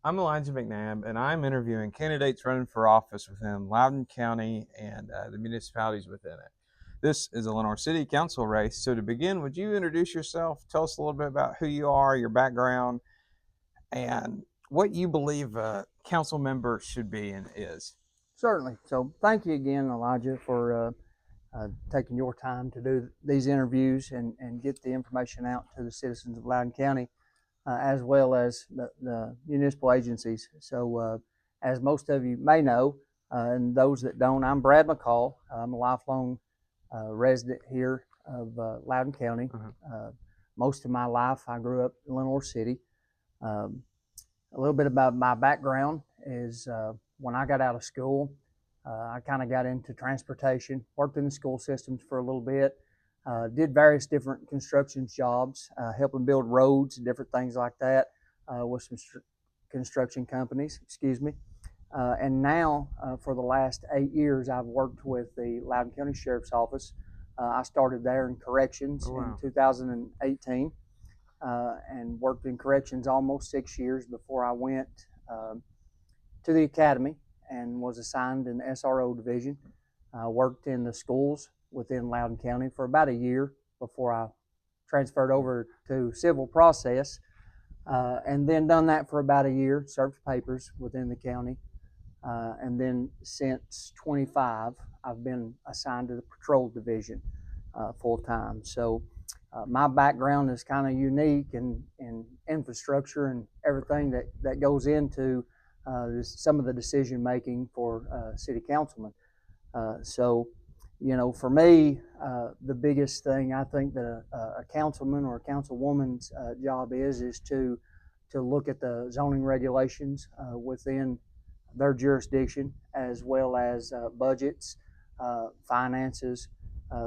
I'm Elijah McNabb, and I'm interviewing candidates running for office within Loudoun County and the municipalities within it. This is a Lenore City Council race. So, to begin, would you introduce yourself? Tell us a little bit about who you are, your background, and what you believe a council member should be and is. Certainly. So thank you again, Elijah, for taking your time to do these interviews and get the information out to the citizens of Loudoun County, as well as the municipal agencies. So, as most of you may know, and those that don't, I'm Brad McCall. I'm a lifelong resident here of Loudoun County. Most of my life, I grew up in Lenore City. Um, a little bit about my background is when I got out of school, I kind of got into transportation, worked in the school systems for a little bit, did various different construction jobs, helping build roads and different things like that with some construction companies, excuse me. And now, for the last 8 years, I've worked with the Loudoun County Sheriff's Office. I started there in corrections in 2018 and worked in corrections almost 6 years before I went to the academy and was assigned in the SRO division. I worked in the schools within Loudoun County for about a year before I transferred over to civil process, and then done that for about a year, served papers within the county. And then since 25, I've been assigned to the patrol division full time. So my background is kind of unique in infrastructure and everything that goes into some of the decision making for city councilmen. So, for me, the biggest thing I think that a councilman or a councilwoman's job is to look at the zoning regulations within their jurisdiction, as well as budgets, finances,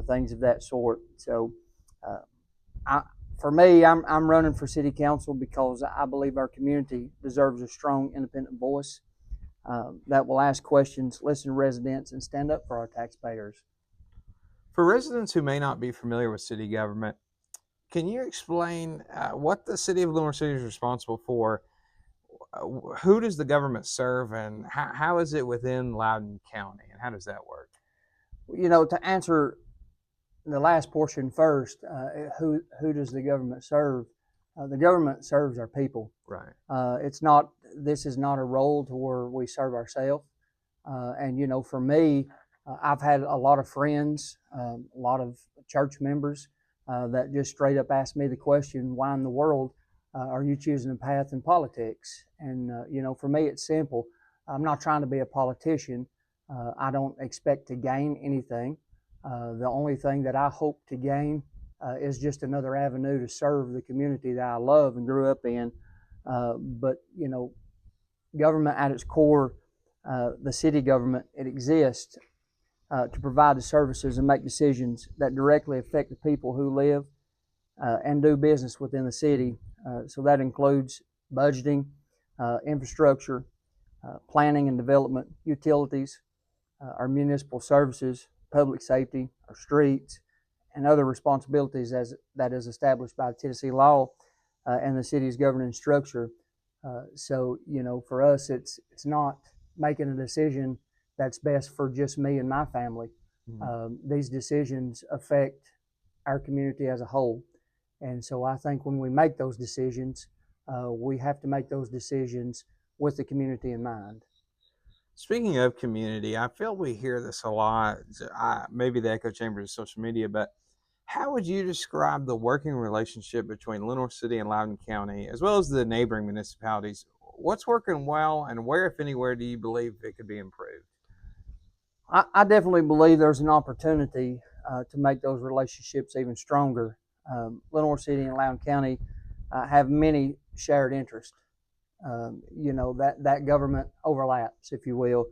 things of that sort. So, I, for me, I'm running for city council because I believe our community deserves a strong, independent voice that will ask questions, listen to residents, and stand up for our taxpayers. For residents who may not be familiar with city government, can you explain what the city of Lenore City is responsible for? Who does the government serve, and how is it within Loudoun County, and how does that work? To answer the last portion first, who does the government serve? The government serves our people. Right. It's not. This is not a role to where we serve ourselves. And for me, I've had a lot of friends, a lot of church members that just straight up ask me the question, "Why in the world are you choosing a path in politics?" And for me, it's simple. I'm not trying to be a politician. I don't expect to gain anything. The only thing that I hope to gain is just another avenue to serve the community that I love and grew up in. But government at its core, the city government, it exists to provide the services and make decisions that directly affect the people who live and do business within the city. So that includes budgeting, infrastructure, planning and development, utilities, our municipal services, public safety, our streets, and other responsibilities as that is established by Tennessee law and the city's governing structure. So for us, it's not making a decision that's best for just me and my family. These decisions affect our community as a whole, and so I think when we make those decisions, we have to make those decisions with the community in mind. Speaking of community, I feel we hear this a lot. Maybe the echo chambers of social media, but how would you describe the working relationship between Lenore City and Loudoun County, as well as the neighboring municipalities? What's working well, and where, if anywhere, do you believe it could be improved? I definitely believe there's an opportunity to make those relationships even stronger. Lenore City and Loudoun County have many shared interests. That government overlaps, if you will,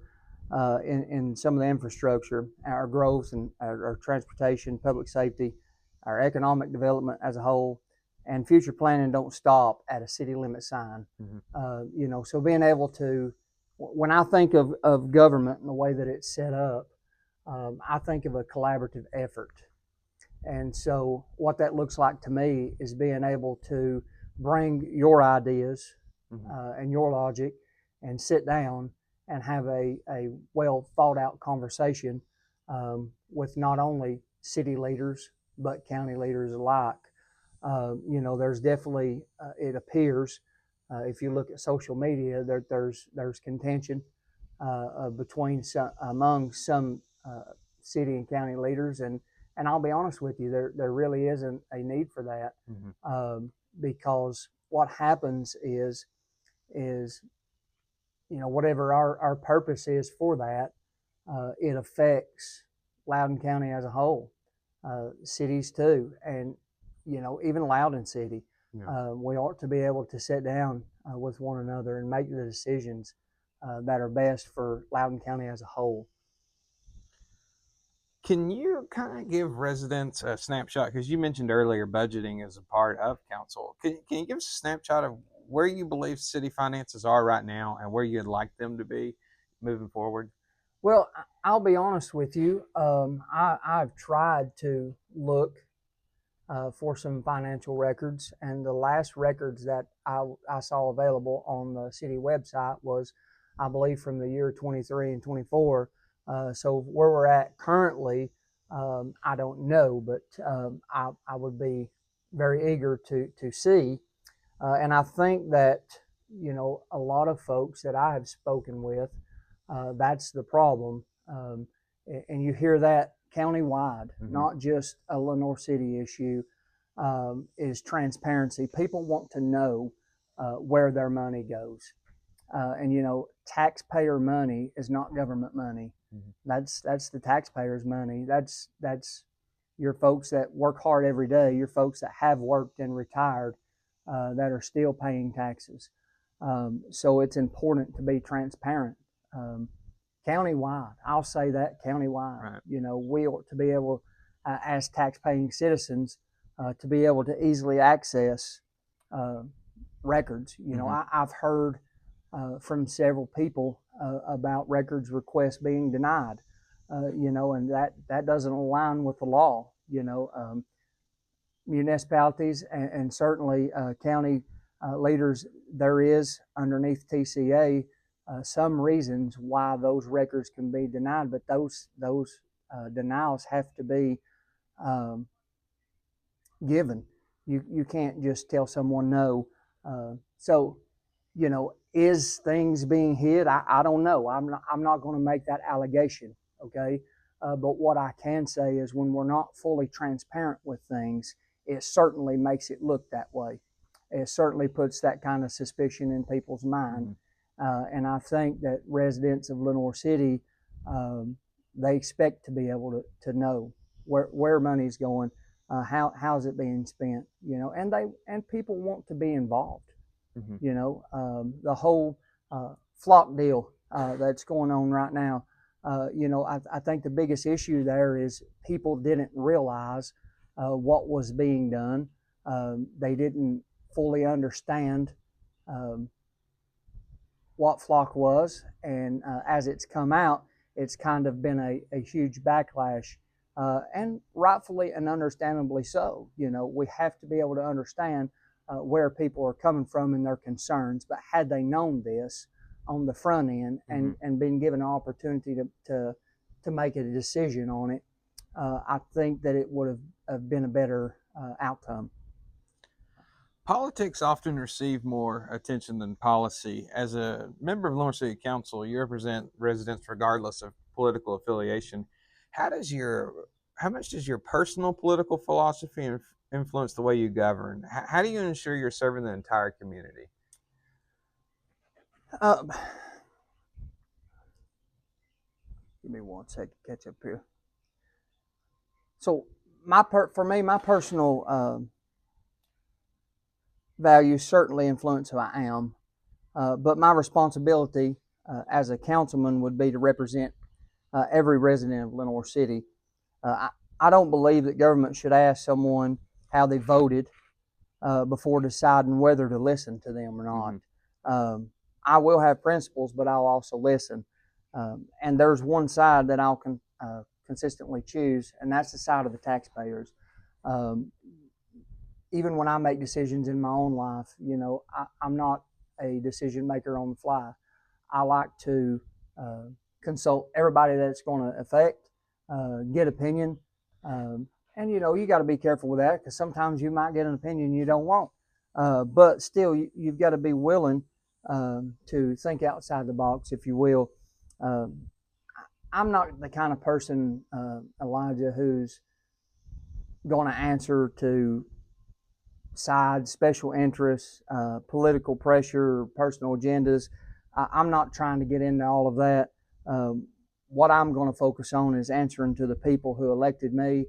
in some of the infrastructure, our growth and our transportation, public safety, our economic development as a whole, and future planning don't stop at a city limit sign. So being able to, when I think of government and the way that it's set up, I think of a collaborative effort. And so what that looks like to me is being able to bring your ideas, and your logic, and sit down and have a well thought out conversation with not only city leaders but county leaders alike. There's definitely, it appears, if you look at social media, there's contention among some city and county leaders, and I'll be honest with you, there really isn't a need for that, because what happens is whatever our purpose is for that, it affects Loudoun County as a whole, cities too, and even Loudoun City. Yeah. We ought to be able to sit down with one another and make the decisions that are best for Loudoun County as a whole. Can you kind of give residents a snapshot? Because you mentioned earlier budgeting is a part of council. Can you give us a snapshot of where you believe city finances are right now and where you'd like them to be moving forward? Well, I'll be honest with you. I've tried to look for some financial records, and the last records that I saw available on the city website was, I believe, from the year 23 and 24. So where we're at currently, I don't know, but I would be very eager to see. And I think that, a lot of folks that I have spoken with, that's the problem. And you hear that countywide, not just a Lenore City issue, is transparency. People want to know where their money goes. And taxpayer money is not government money. That's the taxpayers' money. That's your folks that work hard every day, your folks that have worked and retired, that are still paying taxes. So it's important to be transparent. Countywide, I'll say that countywide. Right. We ought to be able, as tax-paying citizens, to be able to easily access records. I've heard from several people about records requests being denied, and that doesn't align with the law. Municipalities and certainly county leaders, there is underneath TCA some reasons why those records can be denied, but those denials have to be given. You can't just tell someone no. So, is things being hid? I don't know. I'm not going to make that allegation. Okay. But what I can say is when we're not fully transparent with things, it certainly makes it look that way. It certainly puts that kind of suspicion in people's mind. And I think that residents of Lenore City, they expect to be able to know where money's going, how's it being spent, and people want to be involved. The whole flock deal that's going on right now. I think the biggest issue there is people didn't realize what was being done. They didn't fully understand what flock was, and as it's come out, it's kind of been a huge backlash, and rightfully and understandably so. We have to be able to understand where people are coming from and their concerns, but had they known this on the front end and been given an opportunity to make a decision on it, I think that it would have been a better outcome. Politics often receive more attention than policy. As a member of Lenore City Council, you represent residents regardless of political affiliation. How much does your personal political philosophy influence the way you govern? How do you ensure you're serving the entire community? Give me 1 second to catch up here. So for me, my personal values certainly influence who I am, but my responsibility as a councilman would be to represent every resident of Lenore City. I don't believe that government should ask someone how they voted before deciding whether to listen to them or not. I will have principles, but I'll also listen. And there's one side that I'll consistently choose, and that's the side of the taxpayers. Even when I make decisions in my own life, I'm not a decision maker on the fly. I like to consult everybody that it's going to affect, get opinion, and you got to be careful with that because sometimes you might get an opinion you don't want. But still, you've got to be willing to think outside the box, if you will. I'm not the kind of person, Elijah, who's going to answer to sides, special interests, political pressure, personal agendas. I'm not trying to get into all of that. What I'm going to focus on is answering to the people who elected me,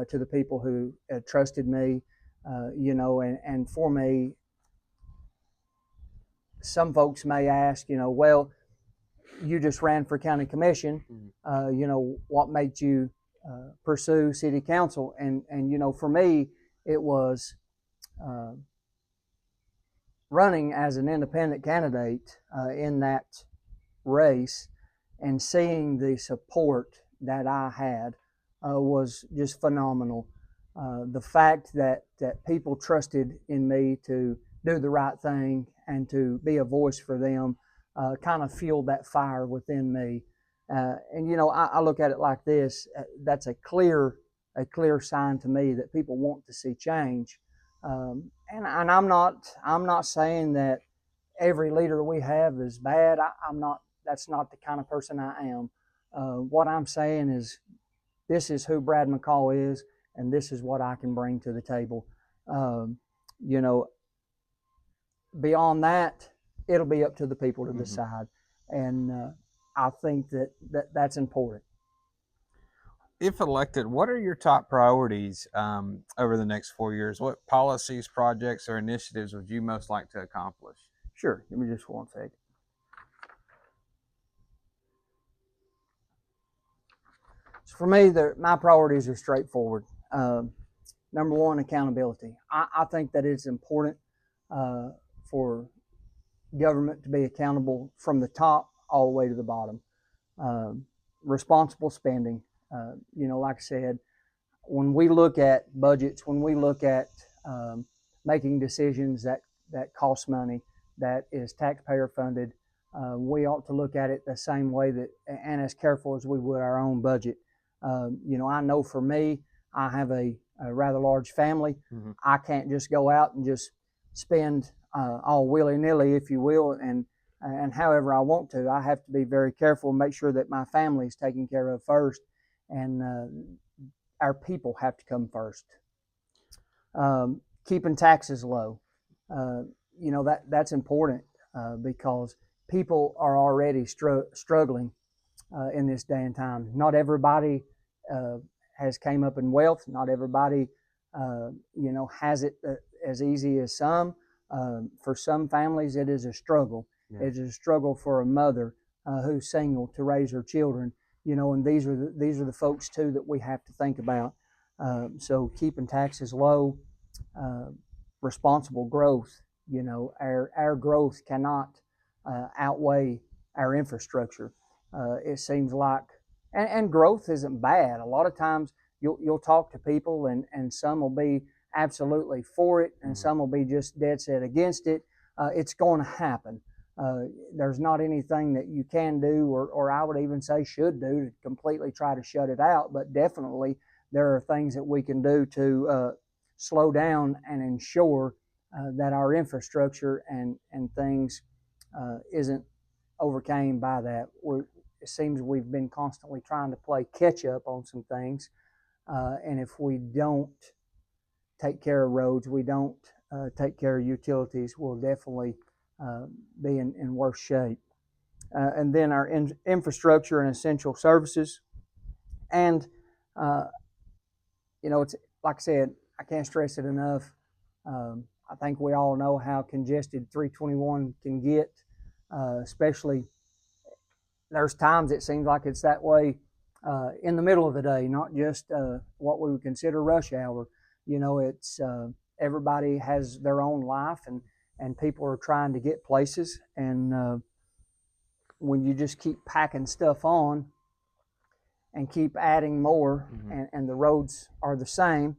to the people who trusted me, and for me, some folks may ask, well, you just ran for county commission, what made you pursue city council? And for me, it was running as an independent candidate in that race and seeing the support that I had was just phenomenal. The fact that people trusted in me to do the right thing and to be a voice for them kind of fueled that fire within me. I look at it like this: that's a clear sign to me that people want to see change. And I'm not saying that every leader we have is bad. I'm not. That's not the kind of person I am. What I'm saying is, this is who Brad McCall is, and this is what I can bring to the table. Beyond that, it'll be up to the people to decide, and I think that's important. If elected, what are your top priorities over the next 4 years? What policies, projects, or initiatives would you most like to accomplish? Sure. Give me just one second. So for me, my priorities are straightforward. Number one, accountability. I think that it's important for government to be accountable from the top all the way to the bottom. Responsible spending. Like I said, when we look at budgets, when we look at making decisions that cost money, that is taxpayer funded, we ought to look at it the same way and as careful as we would our own budget. I know for me, I have a rather large family. I can't just go out and just spend all willy-nilly, if you will, and however I want to. I have to be very careful and make sure that my family is taken care of first, and our people have to come first. Keeping taxes low, that's important because people are already struggling in this day and time. Not everybody has came up in wealth. Not everybody, has it as easy as some. For some families, it is a struggle. Yeah. It is a struggle for a mother who's single to raise her children. And these are the folks too that we have to think about. So keeping taxes low, responsible growth. Our growth cannot outweigh our infrastructure. It seems like, and growth isn't bad. A lot of times you'll talk to people and some will be absolutely for it and some will be just dead set against it. It's going to happen. There's not anything that you can do or I would even say should do to completely try to shut it out, but definitely there are things that we can do to slow down and ensure that our infrastructure and things isn't overcame by that. It seems we've been constantly trying to play catch up on some things, and if we don't take care of roads, we don't take care of utilities, we'll definitely be in worse shape. And then our infrastructure and essential services. And, it's like I said, I can't stress it enough. I think we all know how congested 321 can get, especially there's times it seems like it's that way in the middle of the day, not just what we would consider rush hour. It's everybody has their own life and people are trying to get places. And when you just keep packing stuff on and keep adding more and the roads are the same,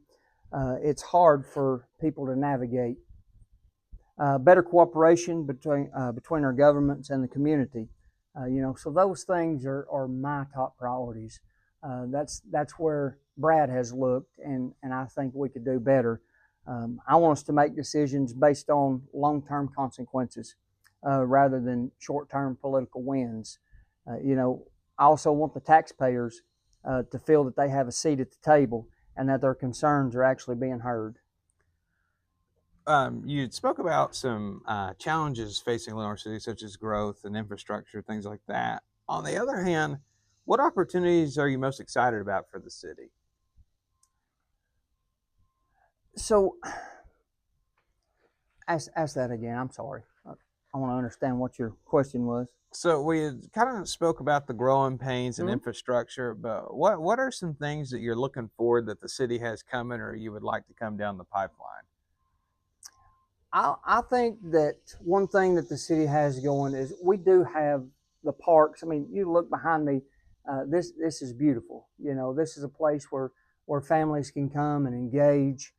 it's hard for people to navigate. better cooperation between our governments and the community. So those things are my top priorities. That's where Brad has looked, and I think we could do better. I want us to make decisions based on long-term consequences rather than short-term political wins. I also want the taxpayers to feel that they have a seat at the table and that their concerns are actually being heard. You spoke about some challenges facing Lenore City, such as growth and infrastructure, things like that. On the other hand, what opportunities are you most excited about for the city? So, ask that again. I'm sorry. I want to understand what your question was. So we had kind of spoke about the growing pains and Hmm? infrastructure, but what are some things that you're looking forward that the city has coming, or you would like to come down the pipeline? I think that one thing that the city has going is we do have the parks. I mean, you look behind me. This is beautiful. This is a place where families can come and engage.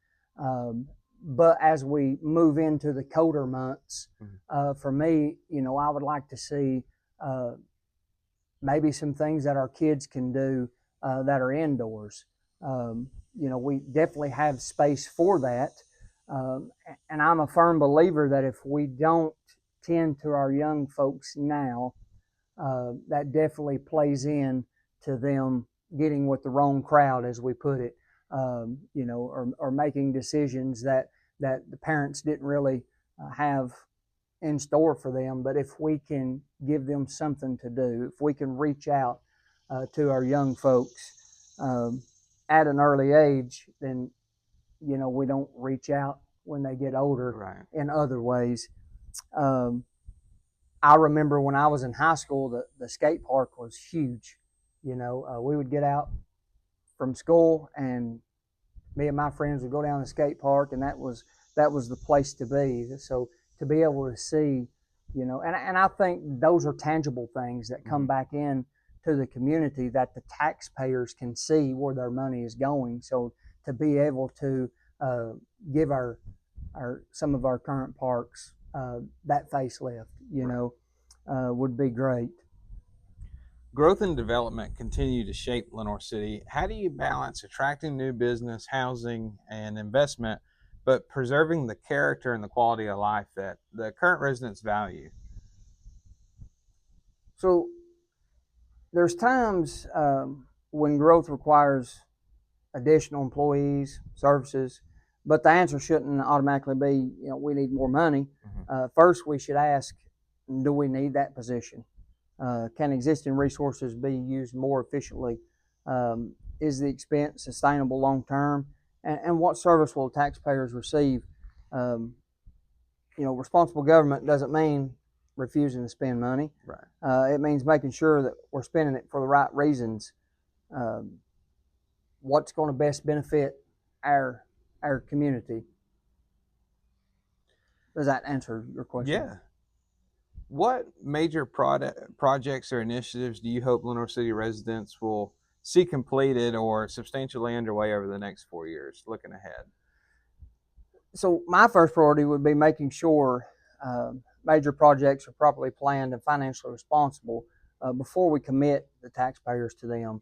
But as we move into the colder months, for me, I would like to see uh, maybe some things that our kids can do that are indoors. We definitely have space for that. Um, and I'm a firm believer that if we don't tend to our young folks now, that definitely plays in to them getting with the wrong crowd, as we put it, or making decisions that the parents didn't really have in store for them. But if we can give them something to do, if we can reach out to our young folks at an early age, then we don't reach out when they get older Right. in other ways. Um, I remember when I was in high school, the skate park was huge. We would get out from school, and me and my friends would go down the skate park, and that was the place to be. So to be able to see, and I think those are tangible things that come back in to the community that the taxpayers can see where their money is going. So to be able to uh, give our some of our current parks that facelift, would be great. Growth and development continue to shape Lenore City. How do you balance attracting new business, housing, and investment, but preserving the character and the quality of life that the current residents value? So there's times when growth requires additional employees, services, but the answer shouldn't automatically be, we need more money. First, we should ask, do we need that position? Can existing resources be used more efficiently? Is the expense sustainable long term? And what service will taxpayers receive? Um, Responsible government doesn't mean refusing to spend money. Right. It means making sure that we're spending it for the right reasons. Um, what's going to best benefit our our community? Does that answer your question? Yeah. What major projects or initiatives do you hope Lenore City residents will see completed or substantially underway over the next 4 years, looking ahead? So my first priority would be making sure major projects are properly planned and financially responsible before we commit the taxpayers to them.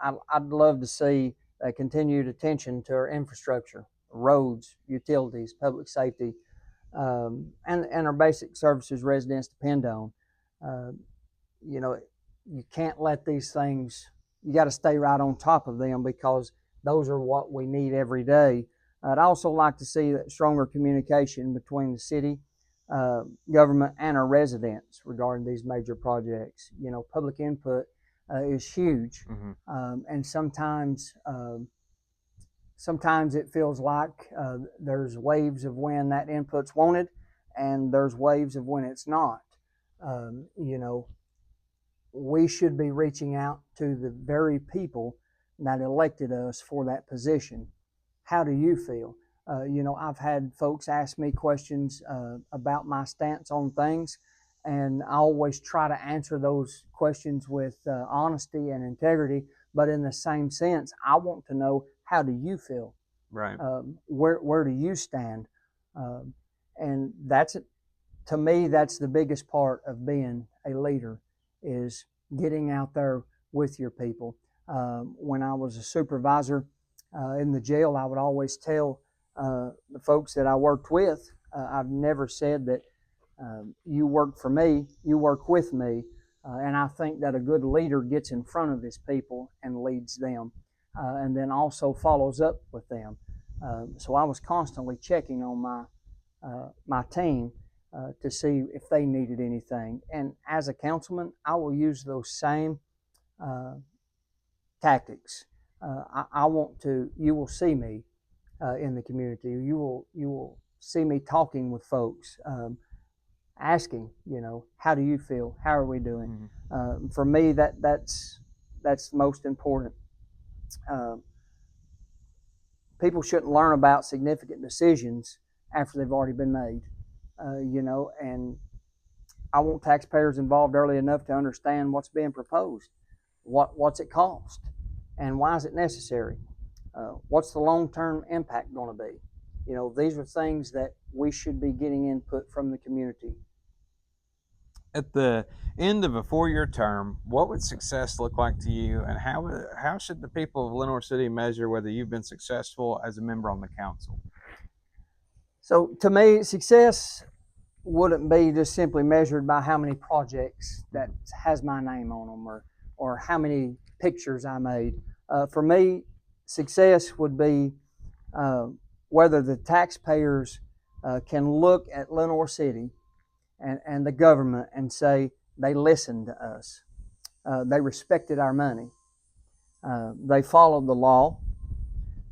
I'd love to see continued attention to our infrastructure, roads, utilities, public safety, and our basic services residents depend on. Uh, you know, you can't let these things, you got to stay right on top of them because those are what we need every day. I'd also like to see that stronger communication between the city, government, and our residents regarding these major projects. Public input is huge, and sometimes it feels like there's waves of when that input's wanted, and there's waves of when it's not. Um, you know, we should be reaching out to the very people that elected us for that position. How do you feel? I've had folks ask me questions about my stance on things, and I always try to answer those questions with honesty and integrity. But in the same sense, I want to know, how do you feel? Right. Where do you stand? Um, And that's, to me, that's the biggest part of being a leader, is getting out there with your people. When I was a supervisor in the jail, I would always tell the folks that I worked with, I've never said that you work for me, you work with me. And I think that a good leader gets in front of his people and leads them, and then also follows up with them. So I was constantly checking on my team to see if they needed anything. And as a councilman, I will use those same tactics. I want to. You will see me in the community. You will see me talking with folks, asking, how do you feel? How are we doing? For me, that's most important. People shouldn't learn about significant decisions after they've already been made. And I want taxpayers involved early enough to understand what's being proposed, what's it cost, and why is it necessary? What's the long-term impact going to be? These are things that we should be getting input from the community. At the end of a 4-year term, what would success look like to you, and how should the people of Lenoir City measure whether you've been successful as a member on the council? So to me, success wouldn't be just simply measured by how many projects that has my name on them, or how many pictures I made. For me, success would be whether the taxpayers can look at Lenoir City and the government and say they listened to us, they respected our money, they followed the law,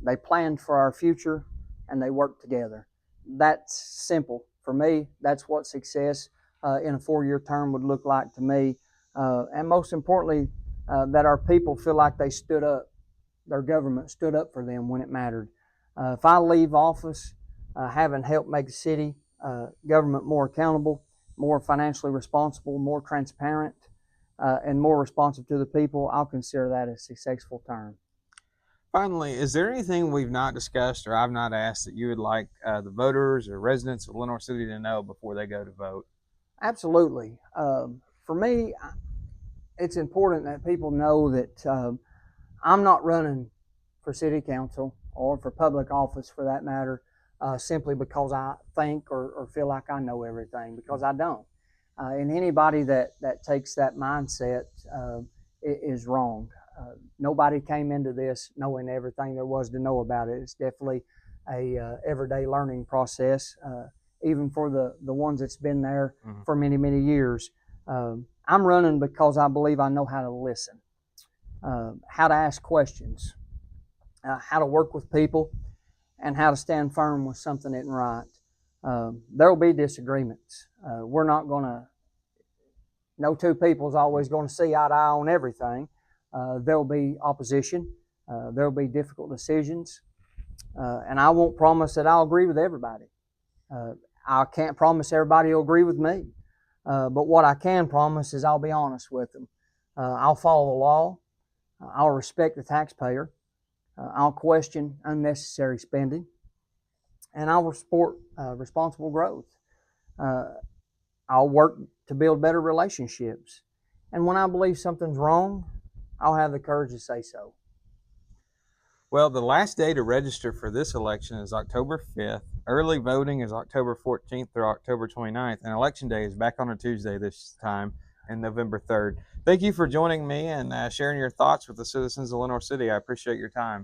they planned for our future, and they worked together. That's simple. For me, that's what success in a 4-year term would look like to me. And most importantly, that our people feel like they stood up, their government stood up for them when it mattered. If I leave office having helped make the city government more accountable, more financially responsible, more transparent, and more responsive to the people, I'll consider that a successful term. Finally, is there anything we've not discussed or I've not asked that you would like the voters or residents of Lenoir City to know before they go to vote? Absolutely. For me, it's important that people know that I'm not running for city council or for public office, for that matter, simply because I think or feel like I know everything, because I don't. And anybody that takes that mindset is wrong. Nobody came into this knowing everything there was to know about it. It's definitely a everyday learning process, even for the ones that's been there for many, many years. I'm running because I believe I know how to listen, how to ask questions, how to work with people, and how to stand firm when something isn't right. There will be disagreements. We're not going to, no two people is always going to see eye to eye on everything. There will be opposition. There will be difficult decisions. And I won't promise that I'll agree with everybody. I can't promise everybody will agree with me. But what I can promise is I'll be honest with them. I'll follow the law. I'll respect the taxpayer. I'll question unnecessary spending. And I'll support responsible growth. I'll work to build better relationships. And when I believe something's wrong, I'll have the courage to say so. Well, the last day to register for this election is October 5th. Early voting is October 14th through October 29th, and Election Day is back on a Tuesday this time, and November 3rd. Thank you for joining me and sharing your thoughts with the citizens of Lenoir City. I appreciate your time.